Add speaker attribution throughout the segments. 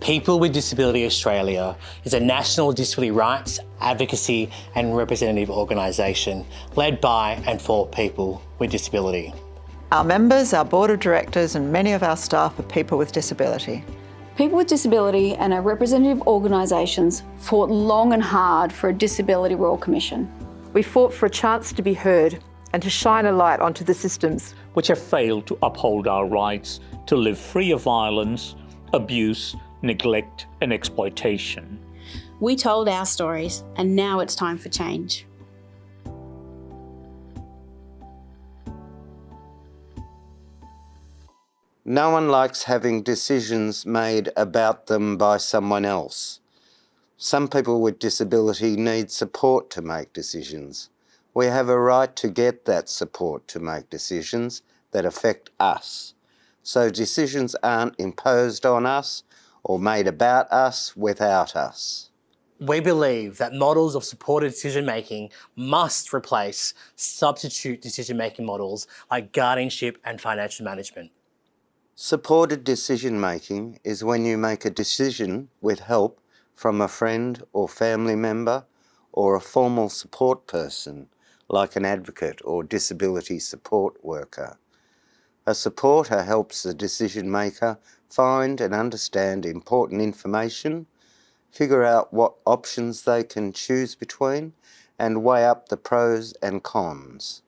Speaker 1: People with Disability Australia is a national disability rights, advocacy and representative organisation led by and for people with disability.
Speaker 2: Our members, our board of directors and many of our staff are people with disability.
Speaker 3: People with disability and our representative organisations fought long and hard for a Disability Royal Commission.
Speaker 4: We fought for a chance to be heard and to shine a light onto the systems
Speaker 5: which have failed to uphold our rights to live free of violence, abuse, neglect and exploitation.
Speaker 6: We told our stories and now it's time for change.
Speaker 7: No one likes having decisions made about them by someone else. Some people with disability need support to make decisions. We have a right to get that support to make decisions that affect us. So decisions aren't imposed on us or made about us without us.
Speaker 1: We believe that models of supported decision-making must replace substitute decision-making models like guardianship and financial management.
Speaker 7: Supported decision-making is when you make a decision with help from a friend or family member or a formal support person like an advocate or disability support worker. A supporter helps the decision maker find and understand important information, figure out what options they can choose between, and weigh up the pros and cons.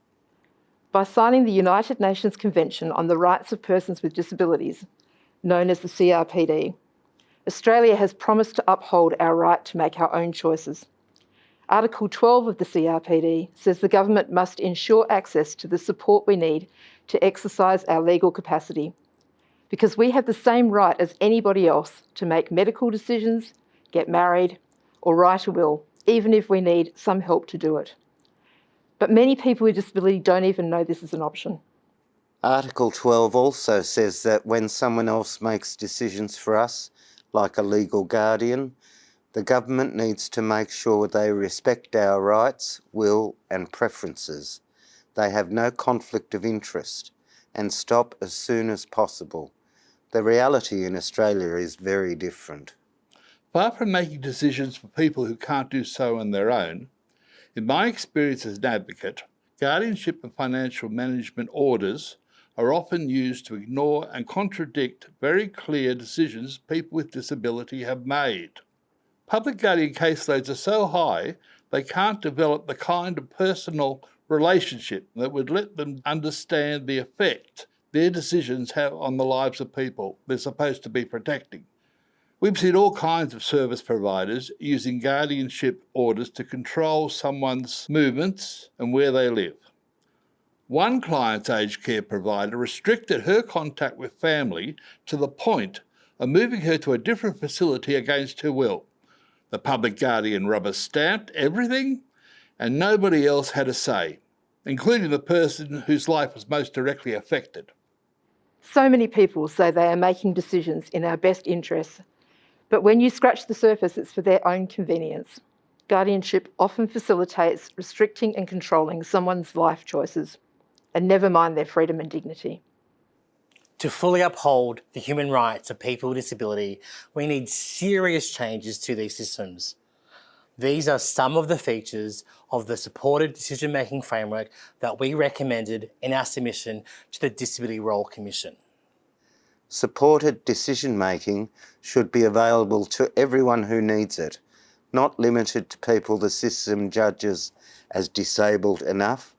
Speaker 4: by signing the United Nations Convention on the Rights of Persons with Disabilities, known as the CRPD. Australia has promised to uphold our right to make our own choices. Article 12 of the CRPD says the government must ensure access to the support we need to exercise our legal capacity, because we have the same right as anybody else to make medical decisions, get married, or write a will, even if we need some help to do it. But many people with disability don't even know this is an option.
Speaker 7: Article 12 also says that when someone else makes decisions for us, like a legal guardian, the government needs to make sure they respect our rights, will and preferences. They have no conflict of interest and stop as soon as possible. The reality in Australia is very different.
Speaker 8: Far from making decisions for people who can't do so on their own, in my experience as an advocate, guardianship and financial management orders are often used to ignore and contradict very clear decisions people with disability have made. Public guardian caseloads are so high they can't develop the kind of personal relationship that would let them understand the effect their decisions have on the lives of people they're supposed to be protecting. We've seen all kinds of service providers using guardianship orders to control someone's movements and where they live. One client's aged care provider restricted her contact with family to the point of moving her to a different facility against her will. The public guardian rubber-stamped everything and nobody else had a say, including the person whose life was most directly affected.
Speaker 4: So many people say they are making decisions in our best interests, but when you scratch the surface, it's for their own convenience. Guardianship often facilitates restricting and controlling someone's life choices, and never mind their freedom and dignity.
Speaker 1: To fully uphold the human rights of people with disability, we need serious changes to these systems. These are some of the features of the supported decision-making framework that we recommended in our submission to the Disability Royal Commission.
Speaker 7: Supported decision-making should be available to everyone who needs it, not limited to people the system judges as disabled enough.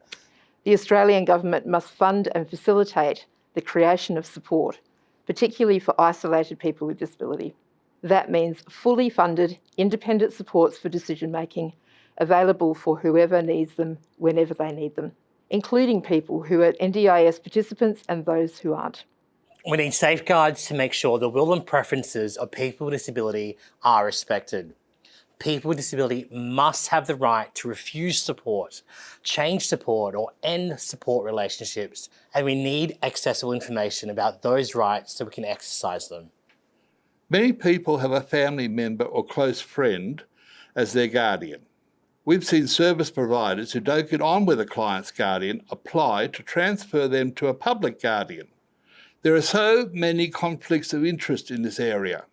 Speaker 4: The Australian Government must fund and facilitate the creation of support, particularly for isolated people with disability. That means fully funded, independent supports for decision-making available for whoever needs them, whenever they need them, including people who are NDIS participants and those who aren't.
Speaker 1: We need safeguards to make sure the will and preferences of people with disability are respected. People with disability must have the right to refuse support, change support or end support relationships, and we need accessible information about those rights so we can exercise them.
Speaker 8: Many people have a family member or close friend as their guardian. We've seen service providers who don't get on with a client's guardian apply to transfer them to a public guardian. There are so many conflicts of interest in this area.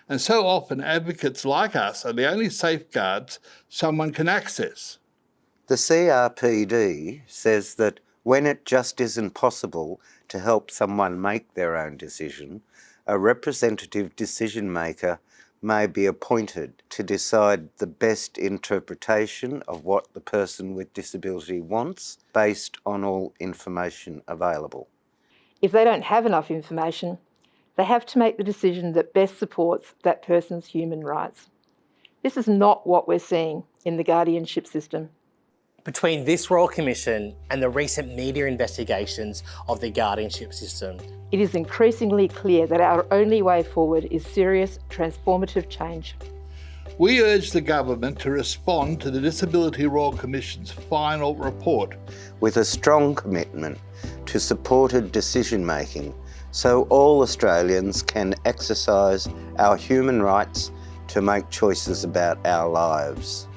Speaker 8: And so often advocates like us are the only safeguards someone can access.
Speaker 7: The CRPD says that when it just isn't possible to help someone make their own decision, a representative decision maker may be appointed to decide the best interpretation of what the person with disability wants based on all information available.
Speaker 4: If they don't have enough information, they have to make the decision that best supports that person's human rights. This is not what we're seeing in the guardianship system.
Speaker 1: Between this Royal Commission and the recent media investigations of the guardianship system,
Speaker 4: It is increasingly clear that our only way forward is serious, transformative change.
Speaker 8: We urge the government to respond to the Disability Royal Commission's final report
Speaker 7: with a strong commitment to supported decision making so all Australians can exercise our human rights to make choices about our lives.